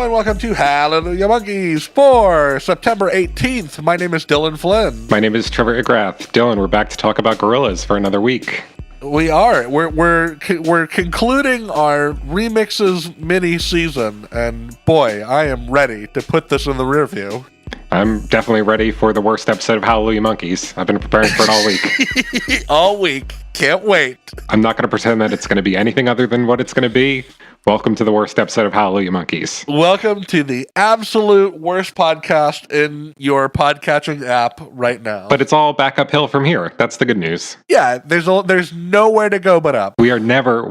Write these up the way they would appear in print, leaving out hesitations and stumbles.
Hello and welcome to Hallelujah Monkeyz for September 18th. My name is Dillon Flynn. My name is Trevor Igrath. Dillon, we're back to talk about gorillas for another week. We are. We're concluding our Remixes mini season, and boy, I am ready to put this in the rear view. I'm definitely ready for the worst episode of Hallelujah Monkeyz. I've been preparing for it all week. All week. Can't wait. I'm not going to pretend that it's going to be anything other than what it's going to be. Welcome to the worst episode of Hallelujah Monkeyz. Welcome to the absolute worst podcast in your podcatching app right now. But it's all back uphill from here. That's the good news. Yeah, there's nowhere to go but up. We are never,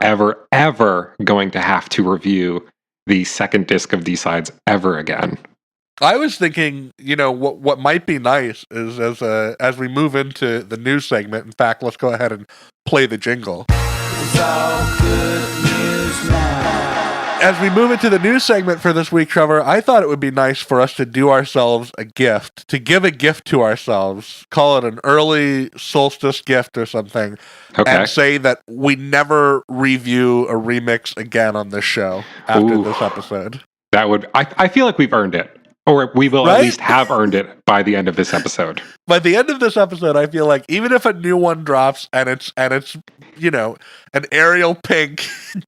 ever going to have to review the second disc of D-Sides ever again. I was thinking, what might be nice is as we move into the news segment. In fact, let's go ahead and play the jingle. It's all good news now. As we move into the news segment for this week, Trevor, I thought it would be nice for us to do ourselves a gift, to give a gift to ourselves, call it an early solstice gift or something, and say that we never review a remix again on this show after this episode. I feel like we've earned it. Or we will at least have earned it by the end of this episode. By the end of this episode, I feel like even if a new one drops and it's an Ariel Pink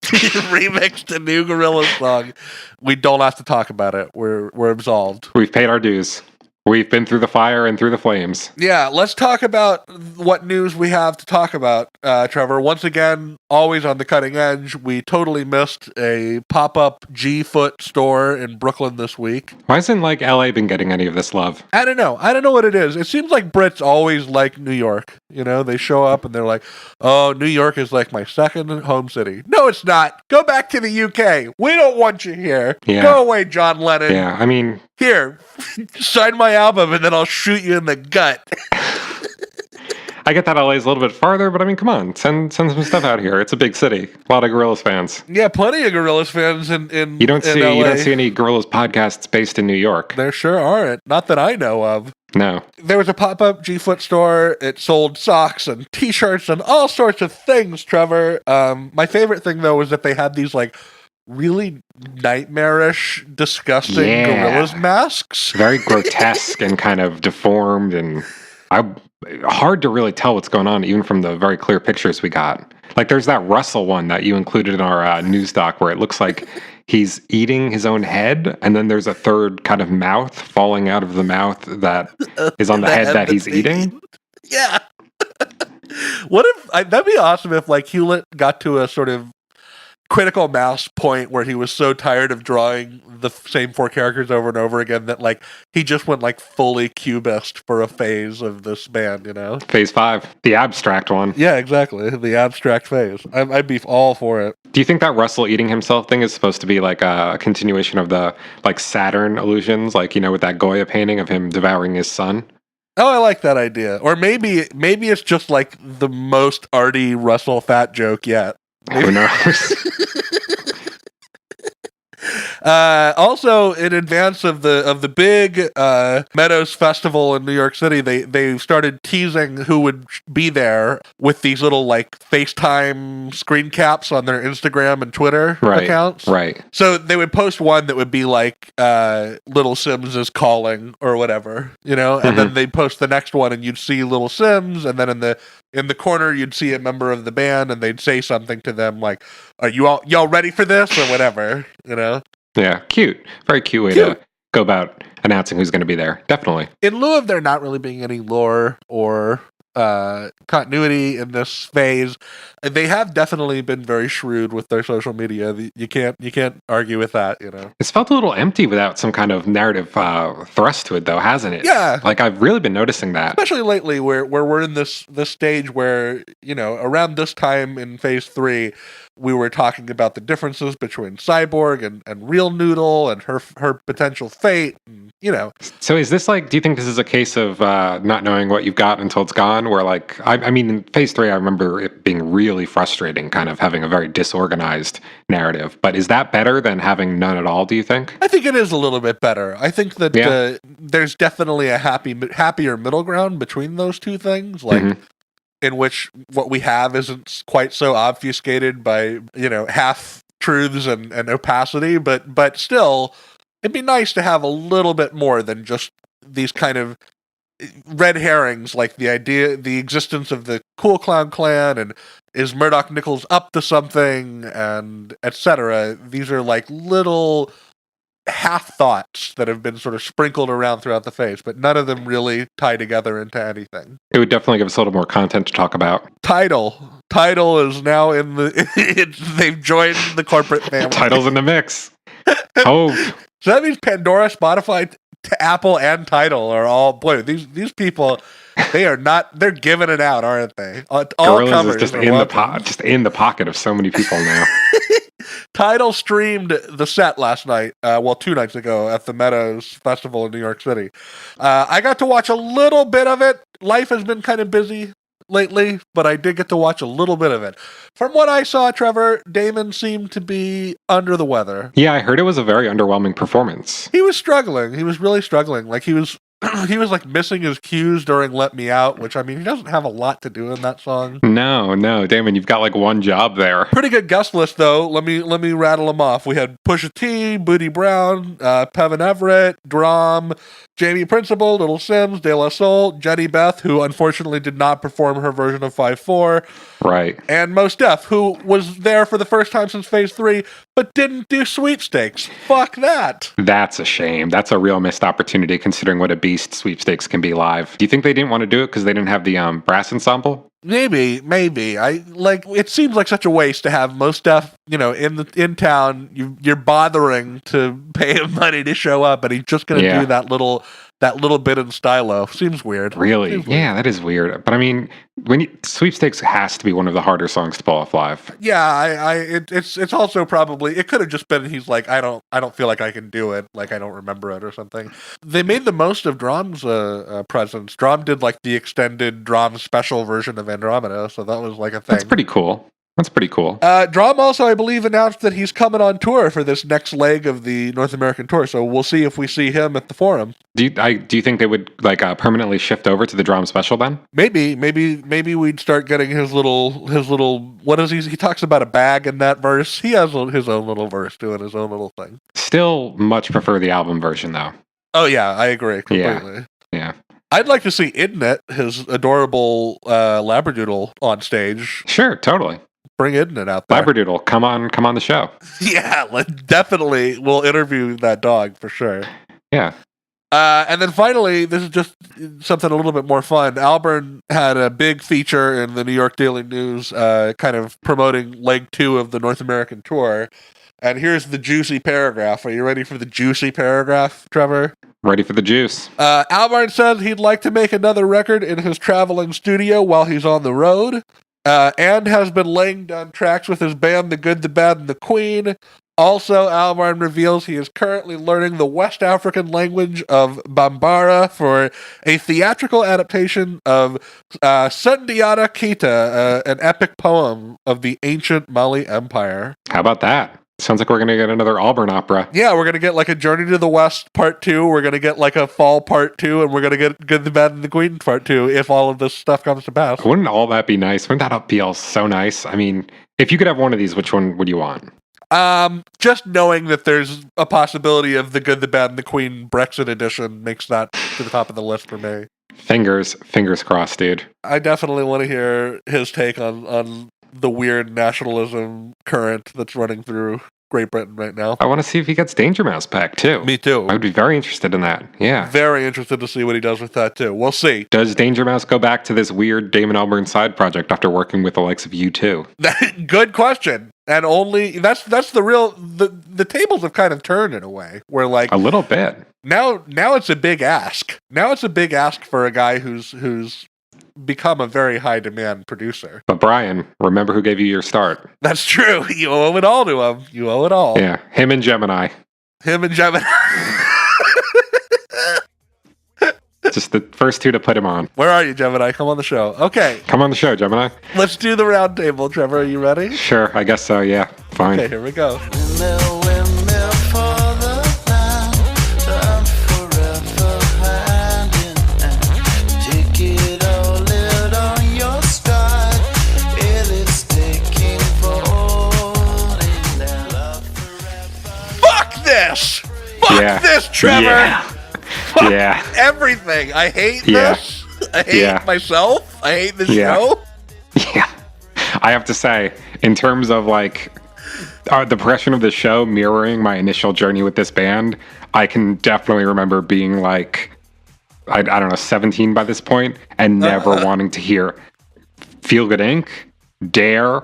remix to new Gorillaz song, we don't have to talk about it. We're absolved. We've paid our dues. We've been through the fire and through the flames. Yeah, let's talk about what news we have to talk about, Trevor. Once again, always on the cutting edge. We totally missed a pop-up G-Foot store in Brooklyn this week. Why hasn't, LA been getting any of this love? I don't know. I don't know what it is. It seems like Brits always like New York. They show up and they're like, oh, New York is like my second home city. No, it's not. Go back to the UK. We don't want you here. Yeah. Go away, John Lennon. Yeah, I mean... Here, sign my album and then I'll shoot you in the gut. I get that LA's a little bit farther, but I mean, come on, send some stuff out here. It's a big city. A lot of Gorillaz fans. Yeah, plenty of Gorillaz fans in You don't see LA. any Gorillaz podcasts based in New York. There sure aren't. Not that I know of. No. There was a pop-up G-Foot store. It sold socks and t-shirts and all sorts of things, Trevor. My favorite thing, though, was that they had these, really nightmarish, disgusting Gorillaz masks. Very grotesque and kind of deformed, and hard to really tell what's going on, even from the very clear pictures we got. There's that Russell one that you included in our news doc where it looks like he's eating his own head, and then there's a third kind of mouth falling out of the mouth that is on the head that he's eating. Yeah. What if, that'd be awesome if, Hewlett got to a sort of critical mass point where he was so tired of drawing the same four characters over and over again that he just went fully cubist for a phase of this band, Phase 5, the abstract one. Yeah, exactly, the abstract phase. I'd be all for it. Do you think that Russell eating himself thing is supposed to be a continuation of the Saturn illusions, with that Goya painting of him devouring his son? Oh, I like that idea. Or maybe it's just the most arty Russell fat joke yet. Who knows? Also, in advance of the big Meadows Festival in New York City, they started teasing who would be there with these little FaceTime screen caps on their Instagram and Twitter accounts. Right. So they would post one that would be Little Sims is calling or whatever, and then they'd post the next one and you'd see Little Sims, and then in the corner you'd see a member of the band and they'd say something to them like, are y'all ready for this or whatever, Yeah, cute. Very cute way to go about announcing who's going to be there. Definitely. In lieu of there not really being any lore or continuity in this phase, they have definitely been very shrewd with their social media. You can't argue with that, It's felt a little empty without some kind of narrative thrust to it, though, hasn't it? Yeah. I've really been noticing that. Especially lately, where we're in this stage where, around this time in phase 3, we were talking about the differences between Cyborg and Real Noodle and her potential fate, and, So is this do you think this is a case of not knowing what you've got until it's gone? Where I mean, in phase 3, I remember it being really frustrating, kind of having a very disorganized narrative. But is that better than having none at all, do you think? I think it is a little bit better. I think that there's definitely a happier middle ground between those two things. In which what we have isn't quite so obfuscated by, half truths and opacity, but still, it'd be nice to have a little bit more than just these kind of red herrings, like the existence of the Cool Clown Clan, and is Murdoch Nichols up to something, and etc. These are like little half thoughts that have been sort of sprinkled around throughout the face, but none of them really tie together into anything. It would definitely give us a little more content to talk about. Tidal is now in the they've joined the corporate family. Tidal's in the mix. Oh, so that means Pandora, Spotify, Apple, and Tidal are all, boy, these people, they're giving it out, aren't they? All Gorillaz is just in the pocket of so many people now. Tidal streamed the set last night, 2 nights ago at the Meadows Festival in New York City. I got to watch a little bit of it. Life has been kind of busy lately, but I did get to watch a little bit of it. From what I saw, Trevor, Damon seemed to be under the weather. Yeah, I heard it was a very underwhelming performance. He was struggling. He was really struggling. Like he was like missing his cues during Let Me Out, which, I mean, he doesn't have a lot to do in that song. No, Damon, you've got like one job there. Pretty good guest list, though. Let me rattle them off. We had Pusha T, Booty Brown, Pevin Everett, Drum, Jamie Principle, Little Sims, De La Soul, Jenny Beth, who unfortunately did not perform her version of 5/4. Right. And Mos Def, who was there for the first time since Phase 3, but didn't do Sweepstakes. Fuck that. That's a shame. That's a real missed opportunity, considering what a beast Sweepstakes can be live. Do you think they didn't want to do it because they didn't have the brass ensemble? Maybe. It seems like such a waste to have Mos Def, in town. You're bothering to pay him money to show up, and he's just going to do that little bit in stylo. Seems weird. Really? Yeah, that is weird. But I mean, Sweepstakes has to be one of the harder songs to pull off live. Yeah, it's also probably, it could have just been he's like, I don't feel like I can do it, like I don't remember it or something. They made the most of Drum's presence. Drum did like the extended Drum special version of Andromeda, so that was like a thing. That's pretty cool. Drum also, I believe, announced that he's coming on tour for this next leg of the North American tour, so we'll see if we see him at the Forum. Do you think they would permanently shift over to the Drum special then? Maybe we'd start getting his little. What is he talks about a bag in that verse. He has his own little verse doing his own little thing. Still much prefer the album version though. Oh yeah, I agree completely. Yeah. I'd like to see Idnet, his adorable Labradoodle, on stage. Sure, totally. Bring Idnet out there. Labradoodle, come on the show. Yeah, definitely. We'll interview that dog for sure. Yeah. And then finally, this is just something a little bit more fun. Albarn had a big feature in the New York Daily News, kind of promoting leg 2 of the North American tour. And here's the juicy paragraph. Are you ready for the juicy paragraph, Trevor? Ready for the juice. Albarn says he'd like to make another record in his traveling studio while he's on the road. And has been laying down tracks with his band, The Good, the Bad, and the Queen. Also, Albarn reveals he is currently learning the West African language of Bambara for a theatrical adaptation of Sundiata Keita, an epic poem of the ancient Mali Empire. How about that? Sounds like we're going to get another Albarn opera. Yeah, we're going to get like a Journey to the West Part 2, we're going to get like a Fall Part 2, and we're going to get Good, the Bad, and the Queen Part 2 if all of this stuff comes to pass. Wouldn't all that be nice? Wouldn't that feel so nice? I mean, if you could have one of these, which one would you want? Just knowing that there's a possibility of the Good, the Bad, and the Queen Brexit edition makes that to the top of the list for me. Fingers crossed, dude. I definitely want to hear his take on the weird nationalism current that's running through Great Britain right now. I want to see if he gets Danger Mouse back, too. Me too. I would be very interested in that, yeah. Very interested to see what he does with that, too. We'll see. Does Danger Mouse go back to this weird Damon Albarn side project after working with the likes of U2? Good question. And only, that's the real, the tables have kind of turned in a way, where like... A little bit. Now it's a big ask. Now it's a big ask for a guy who's become a very high demand producer. But Brian, remember who gave you your start. That's true. You owe it all to him. You owe it all. Yeah, him and Gemini. Just the first two to put him on. Where are you, Gemini? Come on the show. Okay. Come on the show, Gemini. Let's do the round table, Trevor. Are you ready? Sure, I guess so, yeah. Fine. Okay, here we go. this. Fuck this, Trevor. Yeah. Fuck everything. I hate this. I hate myself. I hate the show. Yeah. I have to say, in terms of like the progression of the show mirroring my initial journey with this band, I can definitely remember being like, I don't know, 17 by this point, and never wanting to hear Feel Good Inc., Dare,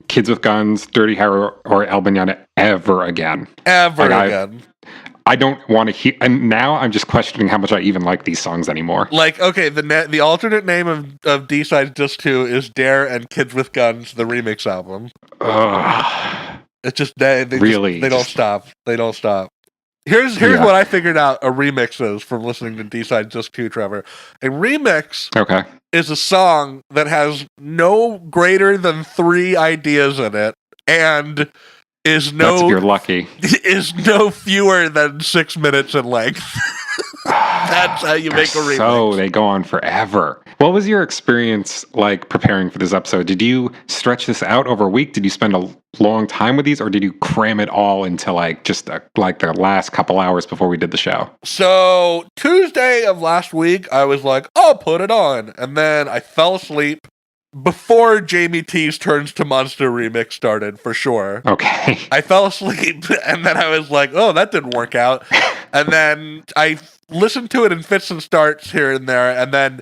Kids with Guns, Dirty Harry, or El Mañana ever again. I don't want to hear, and now I'm just questioning how much I even like these songs anymore. Like, okay, the alternate name of D-Sides Disc 2 is Dare and Kids with Guns, the remix album. It's just, they don't stop. They don't stop. Here's what I figured out a remix is from listening to D-Sides Disc 2, Trevor. A remix is a song that has no greater than 3 ideas in it, and is that's if you're lucky. Is no fewer than 6 minutes in length. That's how you make a remix. So they go on forever. What was your experience like preparing for this episode? Did you stretch this out over a week? Did you spend a long time with these, or did you cram it all into like just like the last couple hours before we did the show? So Tuesday of last week, I was like, I'll put it on, and then I fell asleep before Jamie T's Turns to Monster remix started, for sure. Okay. I fell asleep, and then I was like, oh, that didn't work out. And then I listened to it in fits and starts here and there, and then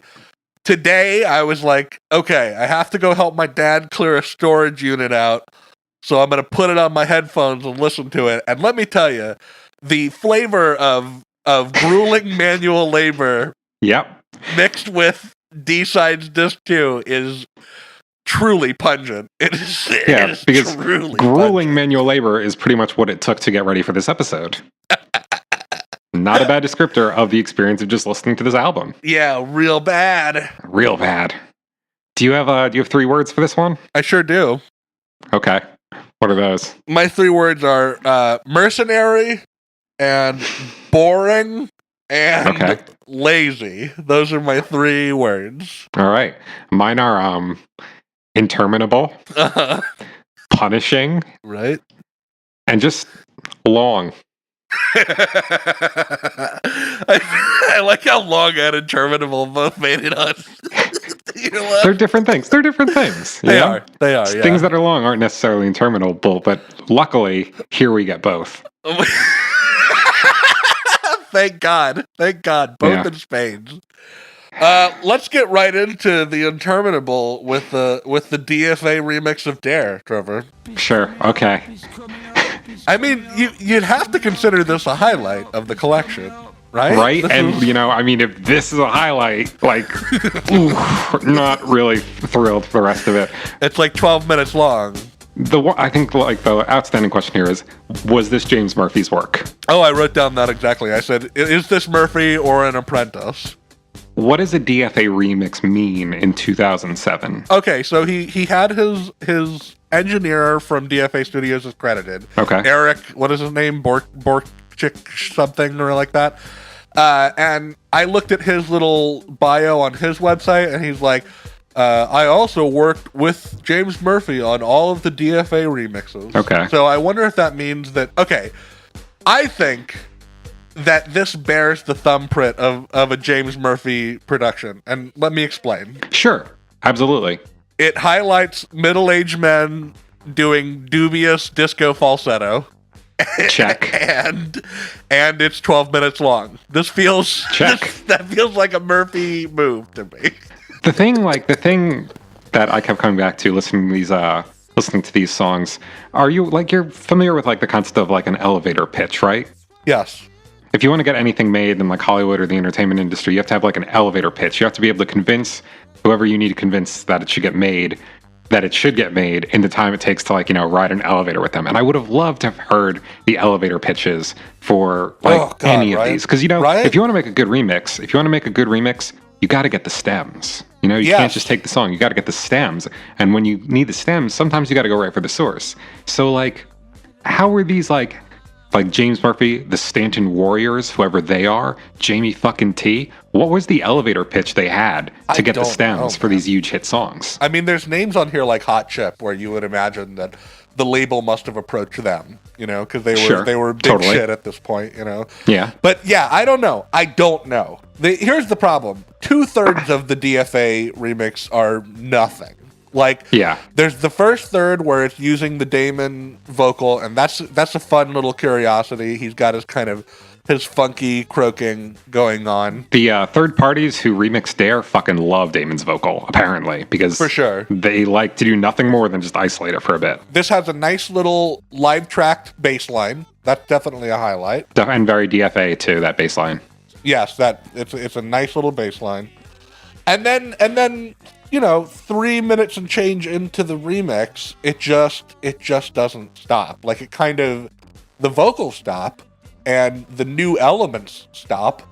today I was like, okay, I have to go help my dad clear a storage unit out, so I'm going to put it on my headphones and listen to it. And let me tell you, the flavor of grueling manual labor mixed with D-Sides Disc 2 is truly pungent. It is because truly grueling pungent. manual labor is pretty much what it took to get ready for this episode. Not a bad descriptor of the experience of just listening to this album. Yeah, real bad. Real bad. Do you have 3 words for this one? I sure do. Okay. What are those? My 3 words are mercenary and boring and lazy. Those are my 3 words. All right. Mine are interminable, punishing, right, and just long. I like how long and interminable both made it on. They're different things. They are. They are. Things that are long aren't necessarily interminable, but luckily, here we get both. Thank God. Both in spades. Let's get right into the interminable with the DFA remix of Dare, Trevor. Sure. Okay. I mean, you'd have to consider this a highlight of the collection, right? Right? And, if this is a highlight, like, not really thrilled for the rest of it. It's like 12 minutes long. I think the outstanding question here is, was this James Murphy's work? Oh, I wrote down that exactly. I said, is this Murphy or an apprentice? What does a DFA remix mean in 2007? Okay, so he had his engineer from DFA Studios is credited. Okay. Eric, what is his name? Borchik something or like that. And I looked at his little bio on his website, and he's like, I also worked with James Murphy on all of the DFA remixes. Okay. So I wonder if that means that, I think that this bears the thumbprint of a James Murphy production. And let me explain. Sure. Absolutely. It highlights middle-aged men doing dubious disco falsetto. Check. and it's 12 minutes long. This feels that feels like a Murphy move to me. The thing that I kept coming back to listening to these songs, you're familiar with like the concept of like an elevator pitch, right? Yes. If you want to get anything made in like Hollywood or the entertainment industry, you have to have like an elevator pitch. You have to be able to convince whoever you need to convince that it should get made in the time it takes to ride an elevator with them. And I would have loved to have heard the elevator pitches for any of these. Because if you want to make a good remix, you got to get the stems. You can't just take the song. You got to get the stems. And when you need the stems, sometimes you got to go right for the source. So how were these like James Murphy, the Stanton Warriors, whoever they are, Jamie fucking T? What was the elevator pitch they had to get the stems for these huge hit songs? I mean, there's names on here like Hot Chip where you would imagine that the label must have approached them, because they were big shit at this point, Yeah. But yeah, I don't know. Here's the problem. 2/3 of the DFA remix are nothing. There's the first third where it's using the Damon vocal, and that's a fun little curiosity. He's got his funky croaking going on. The third parties who remixed Dare fucking love Damon's vocal, apparently, because for sure they like to do nothing more than just isolate it for a bit. This has a nice little live tracked bass line. That's definitely a highlight. And very DFA too, that bass line. Yes, it's a nice little bass line. And then 3 minutes and change into the remix, it just doesn't stop. The vocals stop and the new elements stop,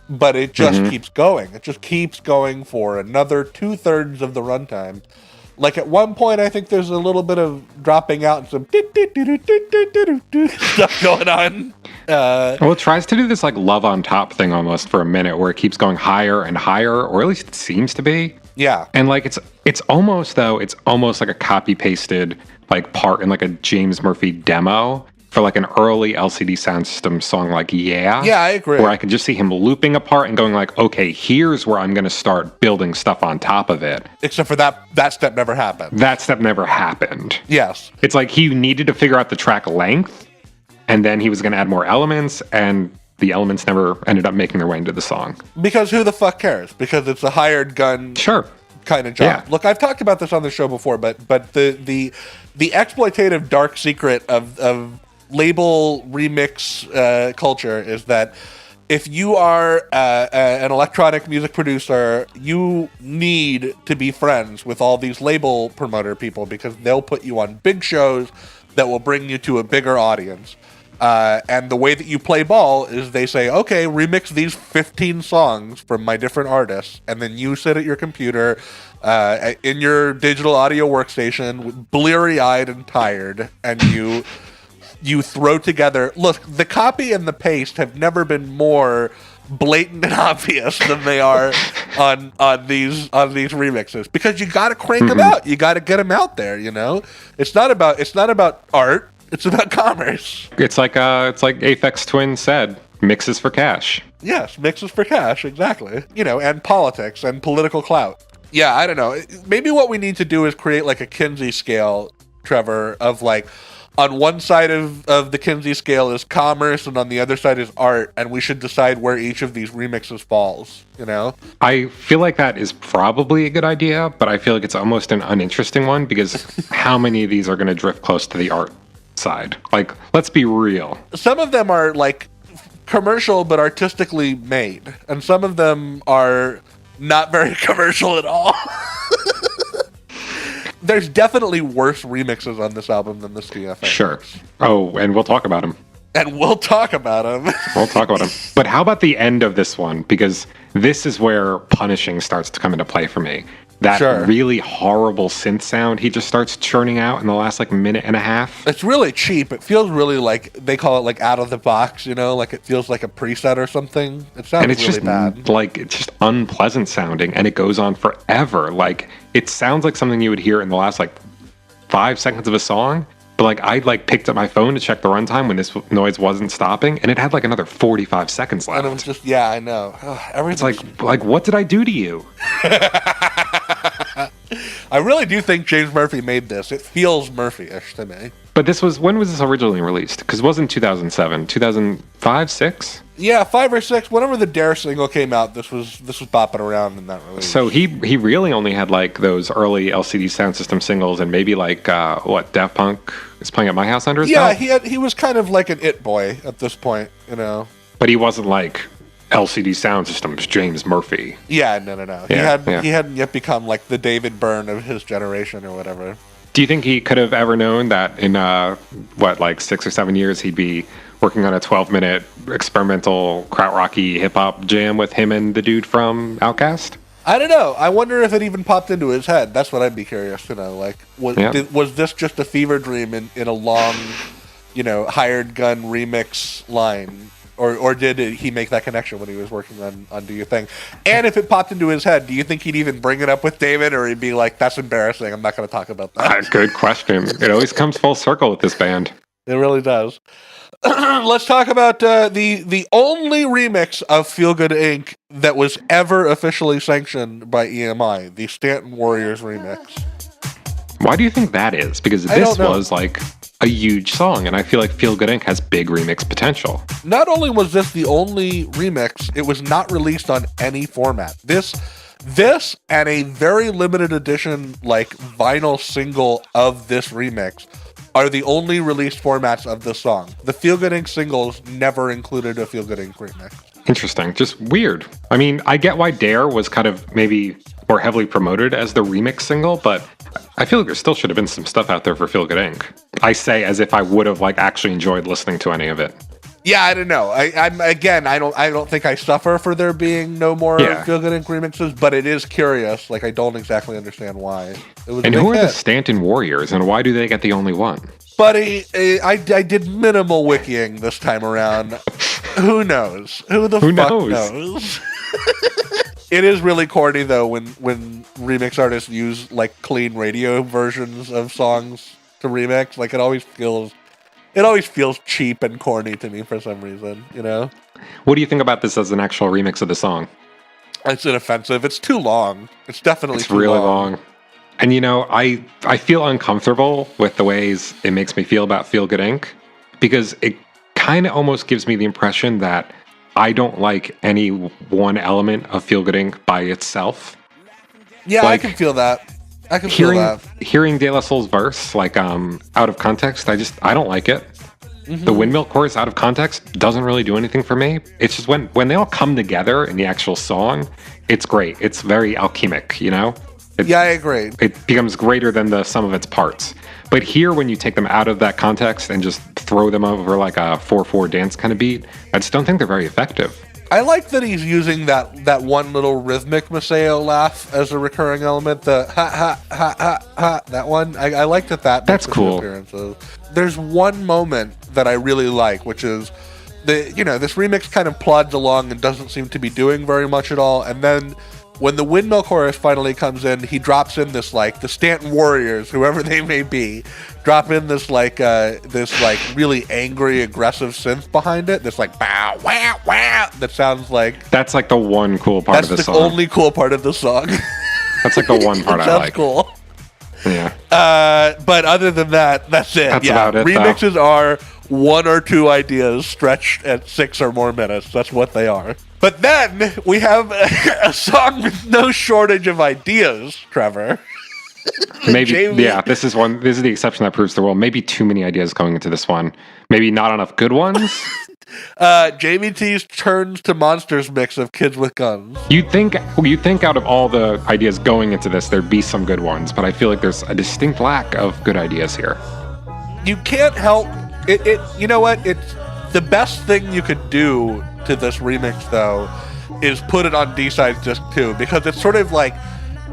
but it just keeps going. It just keeps going for another 2/3 of the runtime. At one point, I think there's a little bit of dropping out and some stuff going on. Well, it tries to do this love on top thing almost for a minute, where it keeps going higher and higher, or at least it seems to be. Yeah. And it's almost like a copy pasted part in a James Murphy demo for an early LCD Sound System song Yeah, I agree. Where I could just see him looping a part and going okay, here's where I'm going to start building stuff on top of it. Except for that step never happened. That step never happened. Yes. It's he needed to figure out the track length, and then he was going to add more elements, and the elements never ended up making their way into the song. Because who the fuck cares? Because it's a hired gun kind of job. Yeah. Look, I've talked about this on the show before, but the exploitative dark secret of label remix culture is that if you are an electronic music producer, you need to be friends with all these label promoter people, because they'll put you on big shows that will bring you to a bigger audience. And the way that you play ball is they say, okay, remix these 15 songs from my different artists, and then you sit at your computer in your digital audio workstation, bleary-eyed and tired, and you throw together. Look, the copy and the paste have never been more blatant and obvious than they are on these remixes, because you got to crank them out. You got to get them out there. It's not about art. It's about commerce. It's like Aphex Twin said, mixes for cash. Yes, mixes for cash, exactly. And politics and political clout. Yeah, I don't know. Maybe what we need to do is create a Kinsey scale, Trevor, of on one side of the Kinsey scale is commerce, and on the other side is art, and we should decide where each of these remixes falls, I feel like that is probably a good idea, but I feel like it's almost an uninteresting one, because how many of these are going to drift close to the art side? Let's be real. Some of them are commercial but artistically made, and some of them are not very commercial at all. There's definitely worse remixes on this album than this DFA. Sure. Oh, and we'll talk about them. We'll talk about them. But how about the end of this one? Because this is where punishing starts to come into play for me. That really horrible synth sound he just starts churning out in the last minute and a half. It's really cheap. It feels really they call it out of the box, it feels like a preset or something. It sounds really bad. It's just unpleasant sounding, and it goes on forever. It sounds like something you would hear in the last 5 seconds of a song. But I picked up my phone to check the runtime when this noise wasn't stopping, and it had another 45 seconds left. And it was just, yeah, I know. Everything's... It's what did I do to you? I really do think James Murphy made this. It feels Murphy-ish to me. But when was this originally released? Because it wasn't 2007, 2005, 6? Yeah, 5 or 6. Whenever the Dare single came out, this was bopping around in that release. So he really only had those early LCD Sound System singles, and maybe Daft Punk is Playing at My House under his belt? Yeah, he was kind of like an it boy at this point, But he wasn't LCD Sound System's James Murphy. Yeah, no. Yeah, he hadn't yet become the David Byrne of his generation or whatever. Do you think he could have ever known that in 6 or 7 years he'd be working on a 12-minute experimental krautrocky hip-hop jam with him and the dude from Outkast? I don't know. I wonder if it even popped into his head. That's what I'd be curious to know. Was this just a fever dream in a long, hired gun remix line? or did he make that connection when he was working on Do Your Thing? And if it popped into his head, do you think he'd even bring it up with David, or he'd be like, "That's embarrassing. I'm not going to talk about that." Good question. It always comes full circle with this band. It really does. Let's talk about the only remix of Feel Good Inc. that was ever officially sanctioned by EMI, the Stanton Warriors remix. Why do you think that is? Because this was like a huge song, and I feel like Feel Good Inc. has big remix potential. Not only was this the only remix, it was not released on any format. This and a very limited edition like vinyl single of this remix are the only released formats of this song. The Feel Good Inc. singles never included a Feel Good Inc. remix. Interesting. Just weird. I mean, I get why Dare was kind of maybe more heavily promoted as the remix single, but I feel like there still should have been some stuff out there for Feel Good Inc. I say as if I would have like actually enjoyed listening to any of it. Yeah, I don't know. I don't think I suffer for there being no more Feel Good Inc. remixes, but it is curious. Like, I don't exactly understand why. And who are the Stanton Warriors, and why do they get the only one? Buddy, I did minimal wikiing this time around. Who knows? Who fuck knows? It is really corny though when remix artists use like clean radio versions of songs to remix. Like, it always feels cheap and corny to me for some reason, you know? What do you think about this as an actual remix of the song? It's inoffensive. It's too long. It's definitely too really long. And you know, I feel uncomfortable with the ways it makes me feel about Feel Good Inc. because it kind of almost gives me the impression that I don't like any one element of Feel Good Inc. by itself. Yeah, like, I can feel that. Hearing De La Soul's verse, like, out of context, I don't like it. Mm-hmm. The windmill chorus out of context doesn't really do anything for me. It's just when they all come together in the actual song, it's great. It's very alchemic, you know? Yeah, I agree. It becomes greater than the sum of its parts. But here, when you take them out of that context and just throw them over like a 4/4 dance kind of beat, I just don't think they're very effective. I like that he's using that one little rhythmic Maceo laugh as a recurring element. The ha ha ha ha ha, that one. I like that. That's cool. There's one moment that I really like, which is this remix kind of plods along and doesn't seem to be doing very much at all, and then when the windmill chorus finally comes in, he drops in this like the Stanton Warriors, whoever they may be, drop in this really angry, aggressive synth behind it. This like bow wow wow that sounds like that's like the one cool part of the song. That's the only cool part of the song. That's like the one part I like. Cool. Yeah. But other than that, that's it. That's about it. Remixes are one or two ideas stretched at 6 or more minutes. That's what they are. But then we have a song with no shortage of ideas, Trevor. Maybe, yeah, this is the exception that proves the rule. Maybe too many ideas going into this one. Maybe not enough good ones. Jamie T's Turns to Monsters mix of Kids with Guns. You'd think out of all the ideas going into this, there'd be some good ones, but I feel like there's a distinct lack of good ideas here. You can't help it. You know what? It's the best thing you could do to this remix, though, is put it on D-Sides Disc 2, because it's sort of like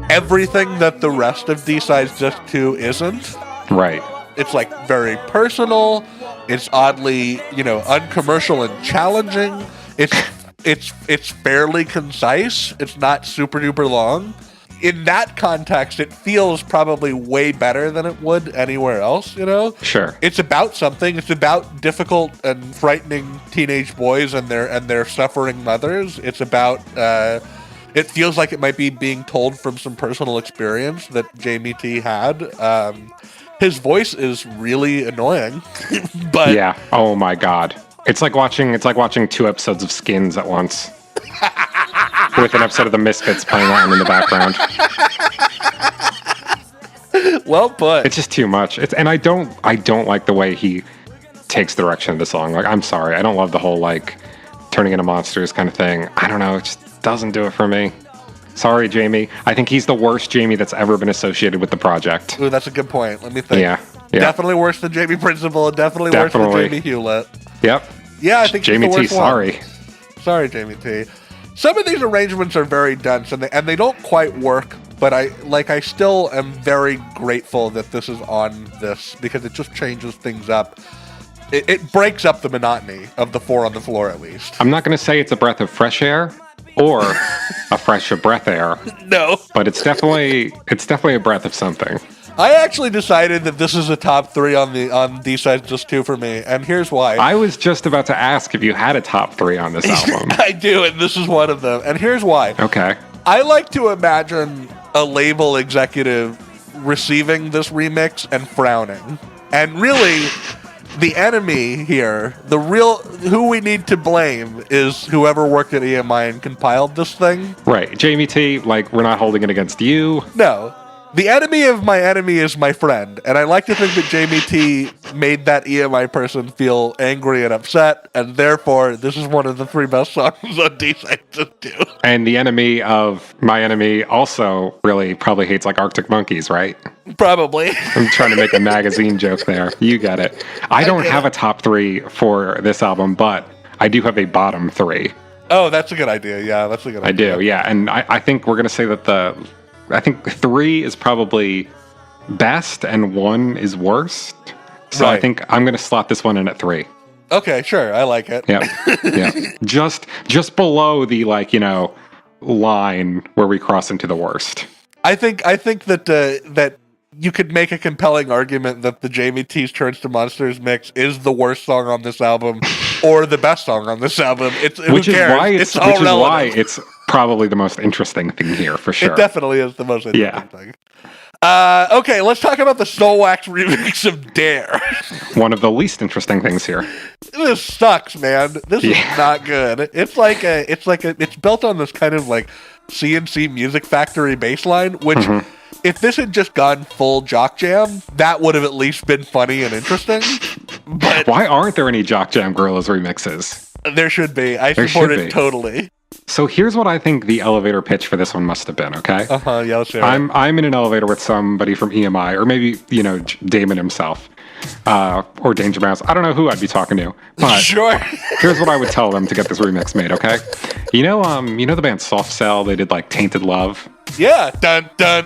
everything that the rest of D-Sides Disc 2 isn't. Right. It's like very personal. It's oddly, uncommercial and challenging. It's fairly concise. It's not super duper long. In that context, it feels probably way better than it would anywhere else, Sure. It's about something. It's about difficult and frightening teenage boys and their suffering mothers. It's about it feels like it might be being told from some personal experience that Jamie T had. His voice is really annoying. But yeah. Oh my God. It's like watching 2 episodes of Skins at once. With an episode of The Misfits playing on in the background. Well put. It's just too much. And I don't like the way he takes the direction of the song. Like, I'm sorry, I don't love the whole like turning into monsters kind of thing. I don't know, it just doesn't do it for me. Sorry, Jamie. I think he's the worst Jamie that's ever been associated with the project. Ooh, that's a good point. Let me think. Yeah. Definitely worse than Jamie Principal. Definitely worse than Jamie Hewlett. Yep. Yeah, I think Jamie he's the worst T. Sorry. Sorry, Jamie T. Some of these arrangements are very dense, and they don't quite work, but I still am very grateful that this is on this, because it just changes things up. it breaks up the monotony of the 4 on the floor at least. I'm not going to say it's a breath of fresh air or a fresh breath air. No. But it's definitely a breath of something. I actually decided that this is a top 3 on D-Sides Just 2 for me, and here's why. I was just about to ask if you had a top 3 on this album. I do, and this is one of them, and here's why. Okay. I like to imagine a label executive receiving this remix and frowning. And really, the enemy here, who we need to blame is whoever worked at EMI and compiled this thing. Right. Jamie T, like, we're not holding it against you. No. The enemy of my enemy is my friend, and I like to think that Jamie T made that EMI person feel angry and upset, and therefore, this is one of the 3 best songs on D-Sides Just 2. And the enemy of my enemy also really probably hates, like, Arctic Monkeys, right? Probably. I'm trying to make a magazine joke there. You get it. I don't have a top 3 for this album, but I do have a bottom 3. Oh, that's a good idea. Yeah, that's a good idea. I do, yeah. And I think we're going to say that I think 3 is probably best and 1 is worst. So right. I think I'm going to slot this one in at 3. Okay, sure. I like it. Yeah. Yeah. Just below the, like, line where we cross into the worst. I think that you could make a compelling argument that the Jamie T's Turns to Monsters mix is the worst song on this album or the best song on this album. Which is why it's probably the most interesting thing here, for sure. It definitely is the most interesting thing. Okay, let's talk about the Soulwax remix of Dare. One of the least interesting things here. This sucks, man. This is not good. It's built on this kind of like CNC Music Factory bass line, which if this had just gone full Jock Jam, that would have at least been funny and interesting. But why aren't there any Jock Jam Gorillas remixes? There should be. I support it totally. So here's what I think the elevator pitch for this one must have been, okay? Yeah, let's hear it. I'm in an elevator with somebody from EMI, or maybe, Damon himself, or Danger Mouse. I don't know who I'd be talking to, but sure. Here's what I would tell them to get this remix made, okay? You know the band Soft Cell? They did, like, Tainted Love? Yeah, dun, dun.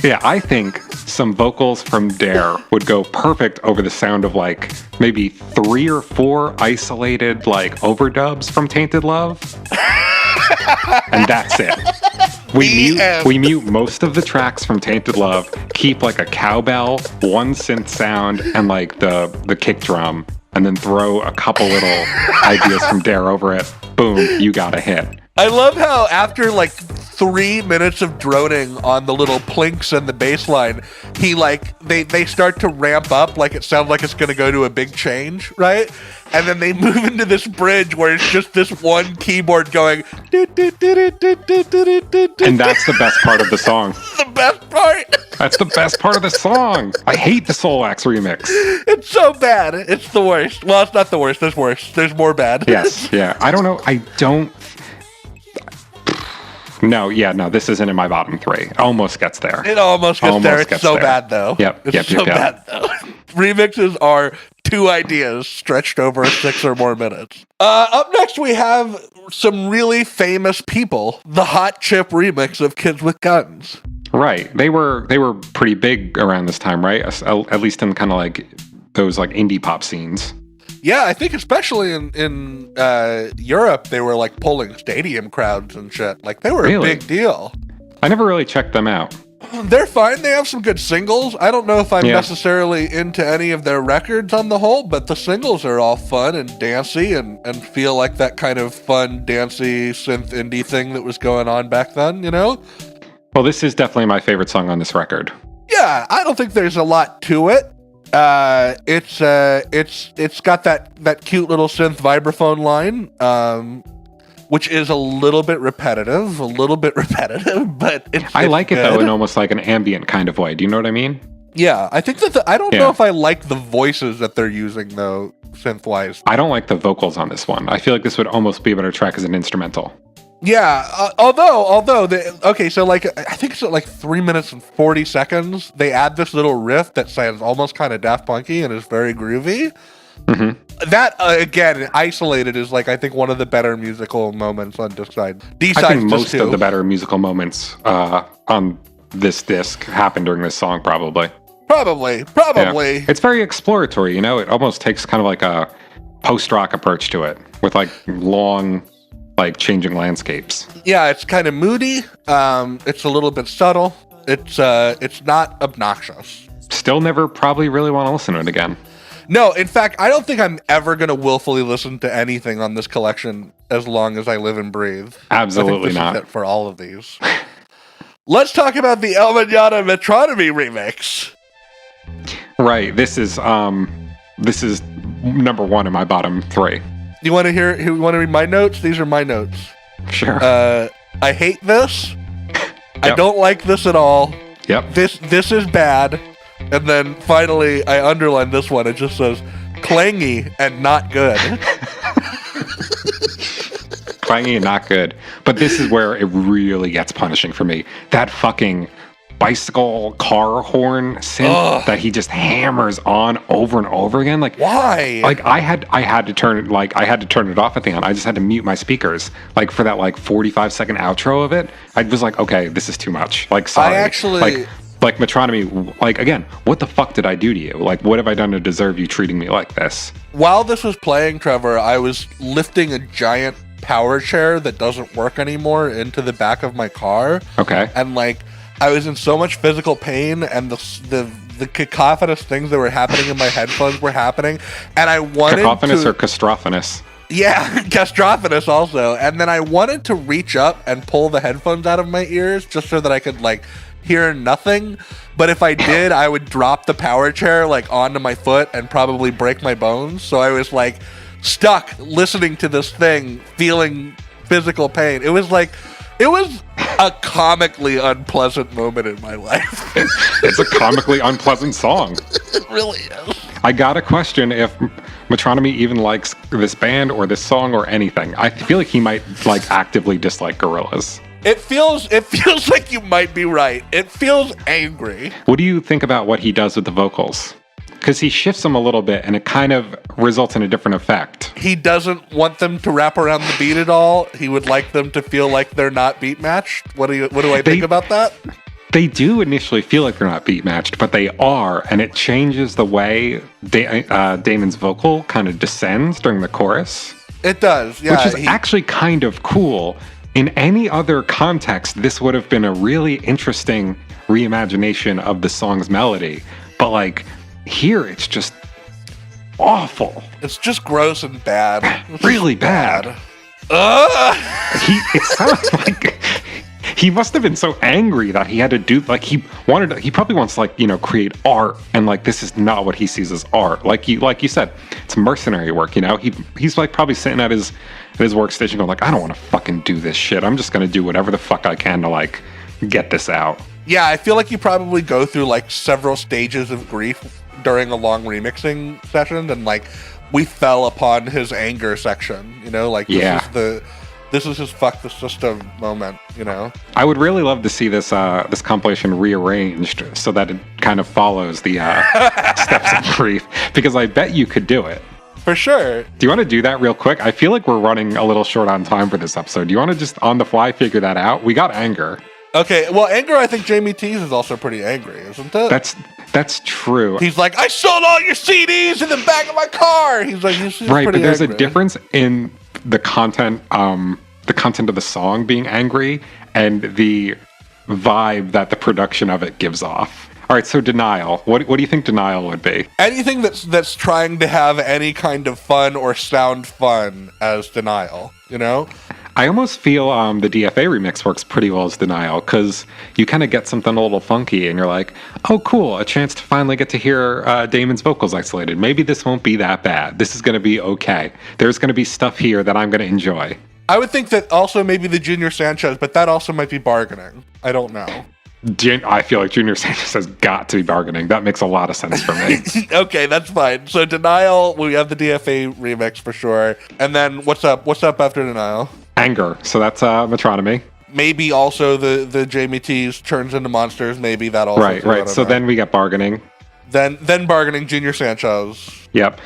Yeah, I think some vocals from Dare would go perfect over the sound of, like, maybe 3 or 4 isolated, like, overdubs from Tainted Love. And that's it. We mute most of the tracks from Tainted Love, keep, like, a cowbell, 1 synth sound, and, like, the kick drum, and then throw a couple little ideas from Dare over it. Boom, you got a hit. I love how after like 3 minutes of droning on the little plinks and the bass line, they start to ramp up, like it sounds like it's going to go to a big change, right? And then they move into this bridge where it's just this one keyboard going. And that's the best part of the song. The best part. That's the best part of the song. I hate the Soulwax remix. It's so bad. It's the worst. Well, it's not the worst. There's worse. There's more bad. Yes. Yeah. I don't know. No, this isn't in my bottom 3. Almost gets there. It almost gets there. It's so bad, though. Yep. It's so bad, though. Remixes are 2 ideas stretched over 6 or more minutes. Up next, we have some really famous people. The Hot Chip remix of Kids with Guns. Right. They were pretty big around this time, right? At least in kind of like those like indie pop scenes. Yeah, I think especially in Europe, they were like pulling stadium crowds and shit. Like they were a big deal. I never really checked them out. They're fine. They have some good singles. I don't know if I'm necessarily into any of their records on the whole, but the singles are all fun and dancey and feel like that kind of fun, dancey, synth indie thing that was going on back then, Well, this is definitely my favorite song on this record. Yeah, I don't think there's a lot to it. It's got that cute little synth vibraphone line, which is a little bit repetitive, but I like good. It though in almost like an ambient kind of way. Do you know what I mean? Yeah, I think that I don't know if I like the voices that they're using though, synth-wise. I don't like the vocals on this one. I feel like this would almost be a better track as an instrumental. Yeah, although so like I think it's at like 3 minutes and 40 seconds. They add this little riff that sounds almost kind of Daft Punky and is very groovy. Mm-hmm. That again, isolated, is like I think one of the better musical moments on D-Sides. I think most of the better musical moments on this disc happened during this song, probably. Probably. Yeah. It's very exploratory, you know? It almost takes kind of like a post-rock approach to it with like long, like changing landscapes. Yeah, it's kind of moody. It's a little bit subtle. It's not obnoxious. Still never probably really want to listen to it again. No, in fact, I don't think I'm ever going to willfully listen to anything on this collection as long as I live and breathe. Absolutely I think this not. is it for all of these. Let's talk about the El Mañana Metronomy remix. Right. This is number one in my bottom three. You want to read my notes? These are my notes. Sure. I hate this. Yep. I don't like this at all. Yep. This is bad. And then finally, I underlined this one. It just says, clangy and not good. Clangy and not good. But this is where it really gets punishing for me. That fucking bicycle car horn synth that he just hammers on over and over again. Like, why? Like I had to turn it off at the end. I just had to mute my speakers. Like for that like 45-second outro of it, I was like, okay, this is too much. Like, sorry. I actually like Metronomy, like, again, what the fuck did I do to you? Like, what have I done to deserve you treating me like this? While this was playing, Trevor, I was lifting a giant power chair that doesn't work anymore into the back of my car. Okay. And, like, I was in so much physical pain, and the cacophonous things that were happening in my headphones were happening, and I wanted Cacophonous or castrophanous? Yeah, castrophanous also. And then I wanted to reach up and pull the headphones out of my ears just so that I could, like, hear nothing, but if I did, I would drop the power chair like onto my foot and probably break my bones. So I was like stuck listening to this thing, feeling physical pain. It was a comically unpleasant moment in my life. It's a comically unpleasant song. It really is. I gotta question if Metronomy even likes this band or this song or anything. I feel like he might like actively dislike Gorillaz. It feels like you might be right. It feels angry. What do you think about what he does with the vocals? Because he shifts them a little bit, and it kind of results in a different effect. He doesn't want them to wrap around the beat at all. He would like them to feel like they're not beat matched. What do I think about that? They do initially feel like they're not beat matched, but they are, and it changes the way Damon's vocal kind of descends during the chorus. It does, yeah. Which is actually kind of cool. In any other context, this would have been a really interesting reimagination of the song's melody. But like here, it's just awful. It's just gross and bad. It's really bad. It sounds like he must have been so angry that he had to do like he probably wants to like, you know, create art, and like this is not what he sees as art. Like you said, it's mercenary work, you know. He's like probably sitting at his workstation going like, I don't want to fucking do this shit. I'm just gonna do whatever the fuck I can to like get this out. Yeah, I feel like you probably go through like several stages of grief during a long remixing session, and like we fell upon his anger section, you know, like this is his fuck the system moment, you know. I would really love to see this this compilation rearranged so that it kind of follows the steps of grief, because I bet you could do it. For sure. Do you want to do that real quick? I feel like we're running a little short on time for this episode. Do you want to just on the fly figure that out? We got anger. Okay, well, anger, I think Jamie Tees is also pretty angry, isn't it? That's true. He's like, I sold all your CDs in the back of my car. He's like, he's right, but there's angry. A difference in the content of the song being angry and the vibe that the production of it gives off. All right, so Denial. What do you think Denial would be? Anything that's trying to have any kind of fun or sound fun as Denial, you know? I almost feel the DFA remix works pretty well as Denial, because you kind of get something a little funky and you're like, oh, cool, a chance to finally get to hear Damon's vocals isolated. Maybe this won't be that bad. This is going to be okay. There's going to be stuff here that I'm going to enjoy. I would think that also maybe the Junior Sanchez, but that also might be bargaining. I don't know. I feel like Junior Sanchez has got to be bargaining. That makes a lot of sense for me. Okay, that's fine. So Denial, we have the DFA remix for sure. And then what's up? What's up after Denial? Anger. So that's Metronomy. Maybe also the Jamie Tees turns into monsters. Maybe that also. Right. So then we get bargaining. Then bargaining Junior Sanchez. Yep.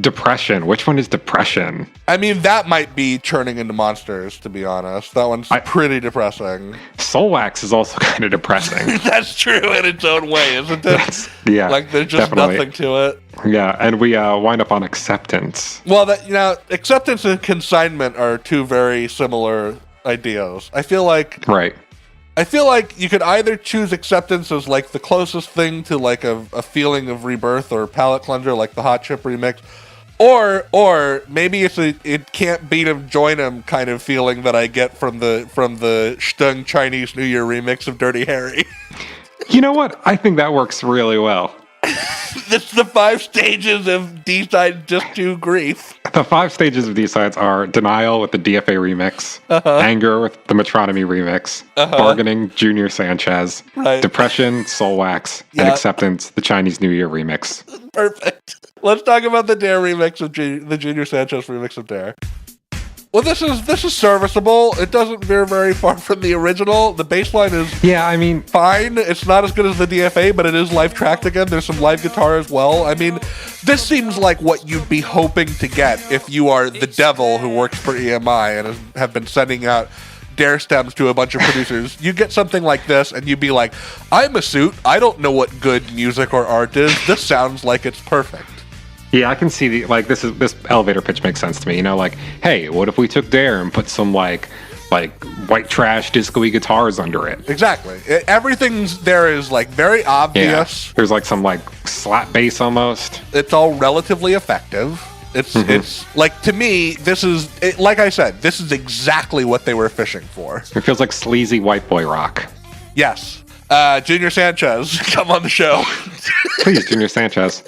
Depression. Which one is Depression? I mean, that might be turning into monsters, to be honest. That one's pretty depressing. Soul Wax is also kind of depressing. That's true in its own way, isn't it? Yeah. Like, there's just nothing to it. Yeah, and we wind up on Acceptance. Well, acceptance and consignment are two very similar ideas. I feel like you could either choose acceptance as like the closest thing to like a feeling of rebirth or palate cleanser, like the Hot Chip remix, or maybe it's it can't beat him, join him kind of feeling that I get from the Stung Chinese New Year remix of Dirty Harry. You know what? I think that works really well. It's the 5 stages of D-side just to grief. The 5 stages of D-sides are denial with the DFA remix, anger with the Metronomy remix, bargaining Junior Sanchez, depression Soul Wax, and acceptance the Chinese New Year remix. Perfect. Let's talk about the Dare remix of the Junior Sanchez remix of Dare. Well, this is serviceable. It doesn't veer very far from the original. The bass line is fine. It's not as good as the DFA, but it is live tracked again. There's some live guitar as well. I mean, this seems like what you'd be hoping to get if you are the devil who works for EMI and have been sending out Dare stems to a bunch of producers. You get something like this and you'd be like, I'm a suit. I don't know what good music or art is. This sounds like it's perfect. Yeah, I can see this elevator pitch makes sense to me. You know, like, hey, what if we took Dare and put some like white trash disco-y guitars under it? Exactly. Everything's there is like very obvious. Yeah. There's like some like slap bass almost. It's all relatively effective. It's like, to me, like I said, this is exactly what they were fishing for. It feels like sleazy white boy rock. Yes. Junior Sanchez, come on the show. Please, Junior Sanchez.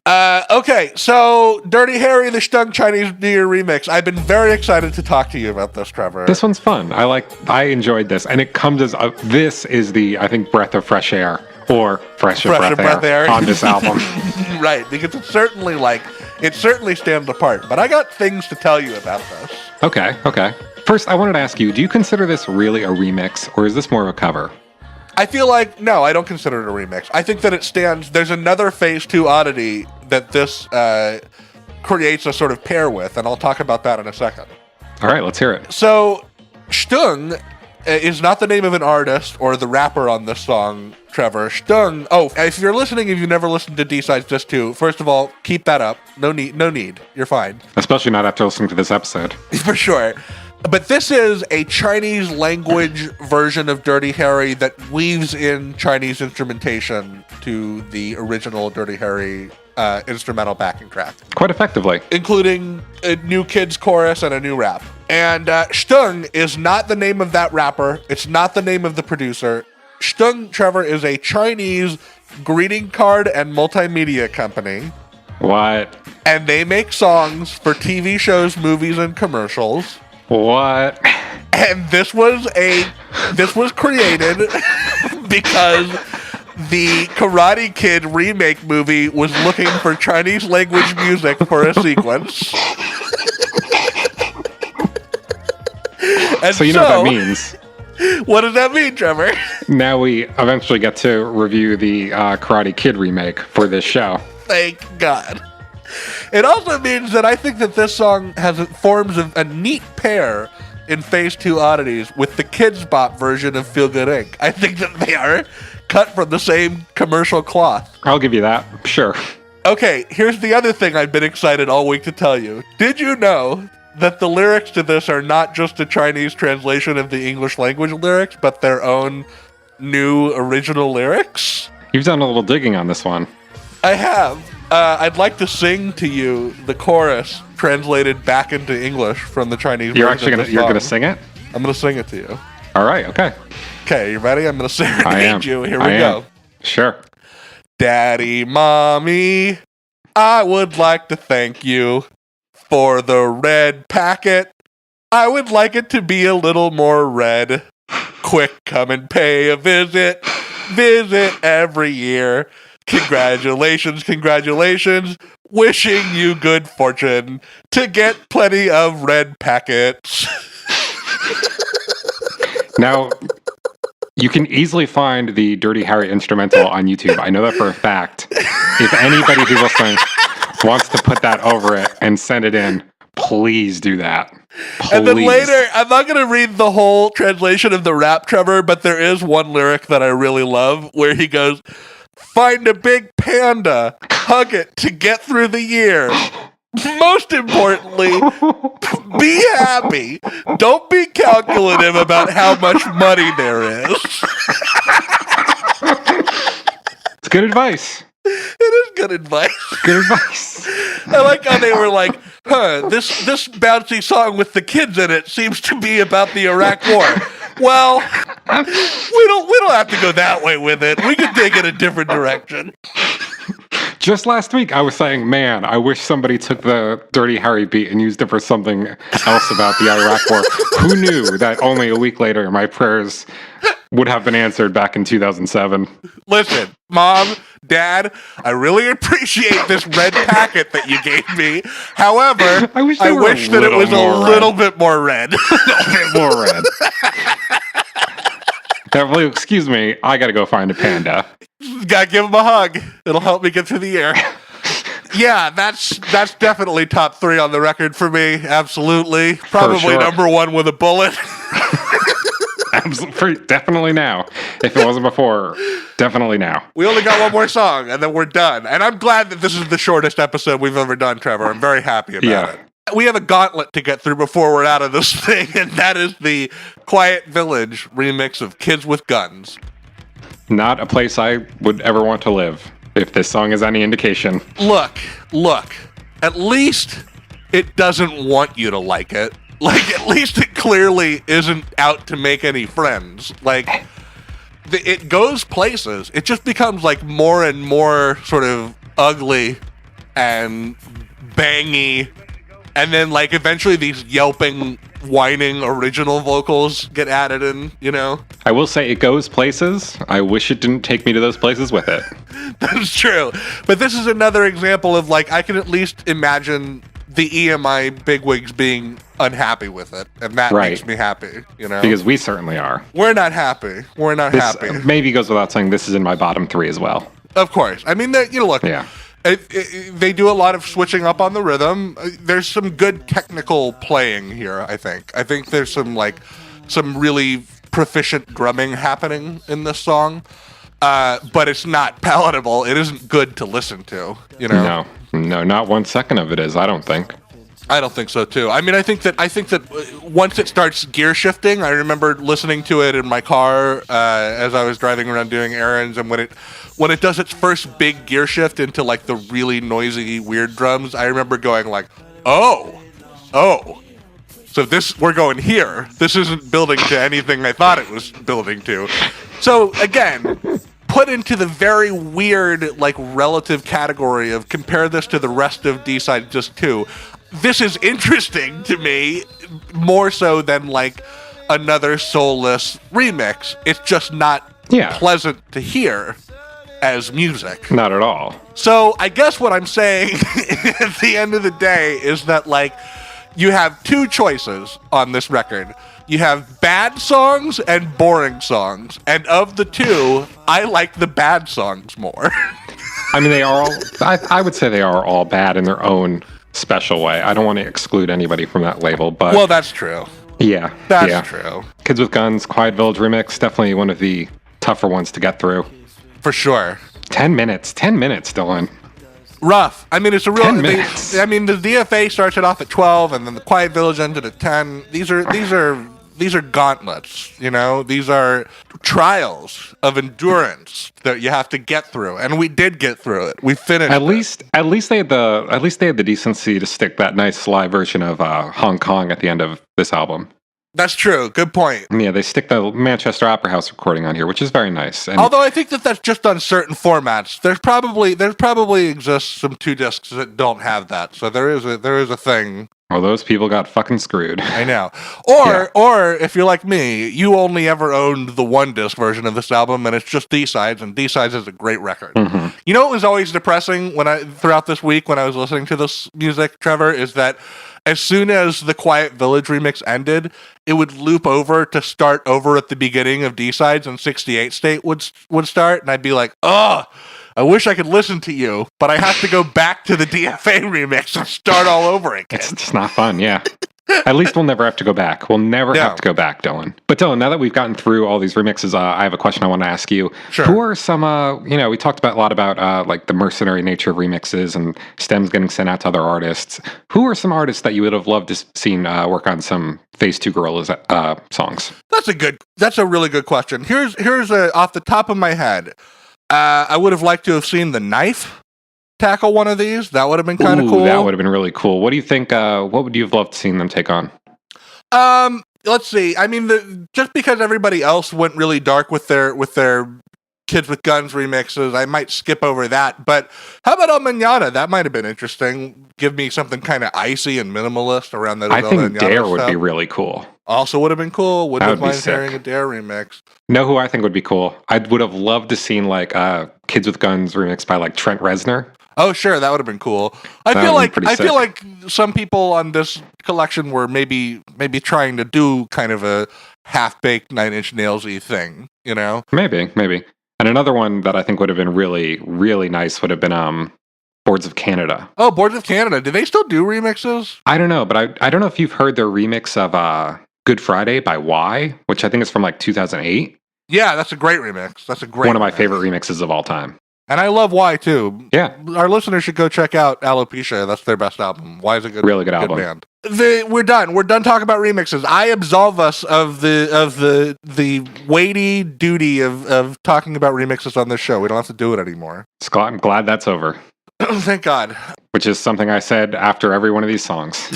Okay, so Dirty Harry, the Stung Chinese New Year remix. I've been very excited to talk to you about this, Trevor. This one's fun. I enjoyed this, and it comes as this is the, I think, breath of fresh air or fresh breath air on this album. Right, because it certainly stands apart. But I got things to tell you about this. Okay. First, I wanted to ask you: do you consider this really a remix, or is this more of a cover? I feel like, no, I don't consider it a remix. I think that it stands, there's another Phase 2 oddity that this creates a sort of pair with, and I'll talk about that in a second. All right, let's hear it. So, Stung is not the name of an artist or the rapper on this song, Trevor. Stung, if you're listening, if you've never listened to D-Sides Just 2, first of all, keep that up. No need. You're fine. Especially not after listening to this episode. For sure. But this is a Chinese language version of Dirty Harry that weaves in Chinese instrumentation to the original Dirty Harry instrumental backing track. Quite effectively. Including a new kids chorus and a new rap. And Stung is not the name of that rapper. It's not the name of the producer. Stung, Trevor, is a Chinese greeting card and multimedia company. What? And they make songs for TV shows, movies, and commercials. What? And this was created because the Karate Kid remake movie was looking for Chinese language music for a sequence. And so you know what that means. What does that mean, Trevor? Now we eventually get to review the Karate Kid remake for this show. Thank God. It also means that I think that this song forms a neat pair in Phase 2 oddities with the Kids Bop version of Feel Good Inc. I think that they are cut from the same commercial cloth. I'll give you that. Sure. Okay, here's the other thing I've been excited all week to tell you. Did you know that the lyrics to this are not just a Chinese translation of the English language lyrics, but their own new original lyrics? You've done a little digging on this one. I have. I'd like to sing to you the chorus translated back into English from the Chinese. You're gonna sing it? I'm gonna sing it to you. All right. Okay. Okay. You ready? I'm gonna serenade you. Here we go. Sure. Daddy, Mommy, I would like to thank you for the red packet. I would like it to be a little more red. Quick, come and pay a visit. Visit every year. Congratulations. Wishing you good fortune to get plenty of red packets. Now, You can easily find the Dirty Harry instrumental on YouTube. I know that for a fact. If anybody who's listening wants to put that over it and send it in, please do that. Please. And then later, I'm not going to read the whole translation of the rap, Trevor, but there is one lyric that I really love where he goes, "Find a big panda, hug it to get through the year. Most importantly, be happy. Don't be calculative about how much money there is." It's good advice. It is good advice. Good advice. I like how they were like, this bouncy song with the kids in it seems to be about the Iraq War. Well, we don't have to go that way with it. We can take it a different direction. Just last week, I was saying, man, I wish somebody took the Dirty Harry beat and used it for something else about the Iraq War. Who knew that only a week later my prayers would have been answered back in 2007? Listen, Mom, Dad, I really appreciate this red packet that you gave me. However, I wish that it was a little bit more red. A little bit more red. Definitely, excuse me, I gotta go find a panda. Gotta give him a hug. It'll help me get through the year. Yeah, that's definitely top 3 on the record for me. Absolutely. Probably sure. number 1 with a bullet. Absolutely, definitely now. If it wasn't before, definitely now. We only got one more song, and then we're done. And I'm glad that this is the shortest episode we've ever done, Trevor. I'm very happy about it. We have a gauntlet to get through before we're out of this thing, and that is the Quiet Village remix of Kids with Guns. Not a place I would ever want to live, if this song is any indication. Look. At least it doesn't want you to like it. Like, at least it clearly isn't out to make any friends. Like, it goes places. It just becomes, like, more and more sort of ugly and bangy. And then, like, eventually these yelping, whining original vocals get added in, you know? I will say it goes places. I wish it didn't take me to those places with it. That's true. But this is another example of, like, I can at least imagine the EMI bigwigs being unhappy with it, and that makes me happy, you know? Because we certainly are. We're not happy. We're not happy. Maybe goes without saying this is in my bottom 3 as well. Of course. I mean, you know, look, they do a lot of switching up on the rhythm. There's some good technical playing here, I think. I think there's some really proficient drumming happening in this song, but it's not palatable. It isn't good to listen to, you know? No, not 1 second of it is, I don't think. I don't think so too. I mean, I think that once it starts gear shifting, I remember listening to it in my car as I was driving around doing errands, and when it does its first big gear shift into like the really noisy, weird drums, I remember going like, oh, so we're going here. This isn't building to anything I thought it was building to. So again, put into the very weird, like, relative category of compare this to the rest of D-Side Disc 2. This is interesting to me, more so than, like, another soulless remix. It's just not pleasant to hear as music. Not at all. So I guess what I'm saying at the end of the day is that, like, you have 2 choices on this record. You have bad songs and boring songs. And of the 2, I like the bad songs more. I mean, they are all, I would say they are all bad in their own special way. I don't want to exclude anybody from that label, but... Well, that's true. Yeah. That's true. Kids with Guns, Quiet Village remix, definitely one of the tougher ones to get through. For sure. 10 minutes, Dillon. Rough. I mean, it's a real... 10 minutes. I mean, the DFA starts it off at 12, and then the Quiet Village ended at 10. These are gauntlets, you know? These are trials of endurance that you have to get through, and we did get through it. We finished. At least they had the decency to stick that nice live version of Hong Kong at the end of this album. That's true. Good point. Yeah, they stick the Manchester Opera House recording on here, which is very nice. And although I think that's just on certain formats. There probably exists some 2 discs that don't have that. So there is a thing. Well, those people got fucking screwed. I know. Or if you're like me, you only ever owned the 1 disc version of this album, and it's just D-Sides, and D-Sides is a great record. Mm-hmm. You know what was always depressing throughout this week when I was listening to this music, Trevor, is that as soon as the Quiet Village remix ended, it would loop over to start over at the beginning of D-Sides, and 68 State would start, and I'd be like, oh, I wish I could listen to you, but I have to go back to the DFA remix and start all over again. It's just not fun, yeah. At least we'll never have to go back. We'll never have to go back, Dillon. But Dillon, now that we've gotten through all these remixes, I have a question I want to ask you. Sure. Who are some, we talked about a lot about like the mercenary nature of remixes and stems getting sent out to other artists. Who are some artists that you would have loved to seen work on some Phase 2 Gorillaz songs? That's a really good question. Here's off the top of my head. I would have liked to have seen The Knife tackle one of these. That would have been kind of cool. That would have been really cool. What do you think? What would you have loved to seen them take on? Let's see. I mean, just because everybody else went really dark with their Kids with Guns remixes, I might skip over that. But how about El Mañana? That might have been interesting. Give me something kind of icy and minimalist around that. I think Dare would be really cool. Also would have been cool. Wouldn't have mind hearing a Dare remix. Know who I think would be cool? I would have loved to seen like Kids with Guns remix by like Trent Reznor. Oh, sure, that would have been cool. I feel like some people on this collection were maybe trying to do kind of a half-baked Nine Inch Nails-y thing, you know? Maybe. And another one that I think would have been really, really nice would have been Boards of Canada. Oh, Boards of Canada. Do they still do remixes? I don't know, but I don't know if you've heard their remix of Good Friday by Y, which I think is from like 2008. Yeah, that's a great remix. One of my favorite remixes of all time. And I love Y too. Yeah. Our listeners should go check out Alopecia. That's their best album. Y is a really good album. Band. We're done. We're done talking about remixes. I absolve us of the weighty duty of talking about remixes on this show. We don't have to do it anymore. I'm glad that's over. Thank God. Which is something I said after every one of these songs.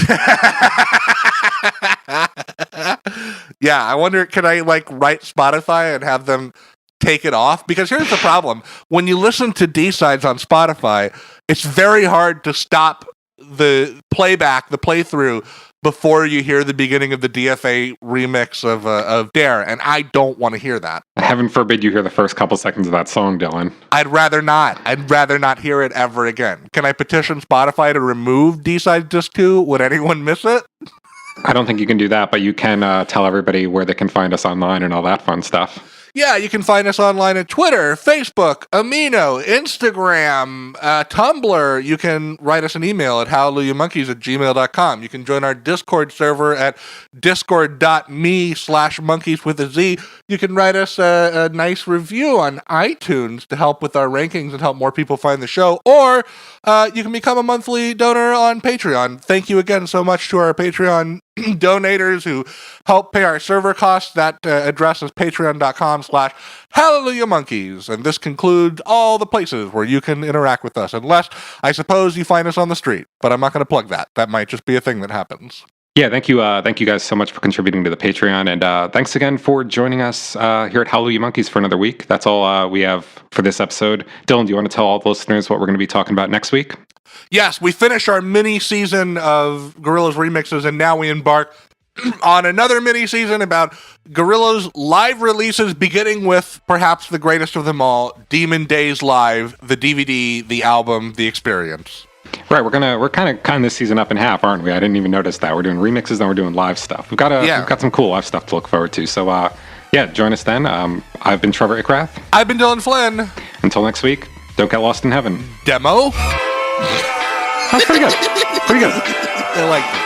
Yeah, I wonder, can I like write Spotify and have them take it off? Because here's the problem. When you listen to D-Sides on Spotify, it's very hard to stop the playthrough before you hear the beginning of the DFA remix of Dare, and I don't want to hear that. Heaven forbid you hear the first couple seconds of that song, Dillon. I'd rather not. I'd rather not hear it ever again. Can I petition Spotify to remove D-Sides Disc 2? Would anyone miss it? I don't think you can do that, but you can tell everybody where they can find us online and all that fun stuff. Yeah, you can find us online at Twitter, Facebook, Amino, Instagram, Tumblr. You can write us an email at hallelujahmonkeyz@gmail.com. You can join our Discord server at discord.me/monkeys. You can write us a nice review on iTunes to help with our rankings and help more people find the show. Or you can become a monthly donor on Patreon. Thank you again so much to our Patreon donators who help pay our server costs. That address is patreon.com/Hallelujah Monkeyz. And this concludes all the places where you can interact with us, unless I suppose you find us on the street. But I'm not going to plug that. That might just be a thing that happens. Yeah, thank you guys so much for contributing to the Patreon, and thanks again for joining us here at Hallelujah Monkeyz for another week. That's all we have for this episode. Dillon, do you want to tell all the listeners what we're going to be talking about next week? Yes, we finished our mini-season of Gorillaz remixes, and now we embark on another mini-season about Gorillaz live releases, beginning with perhaps the greatest of them all, Demon Days Live, the DVD, the album, the experience. Right, we're kind of cutting this season up in half, aren't we? I didn't even notice that. We're doing remixes, then we're doing live stuff. We've got some cool live stuff to look forward to. So, join us then. I've been Trevor Ickrath. I've been Dillon Flynn. Until next week, don't get lost in heaven. Demo? That's pretty good. Pretty good. I like it.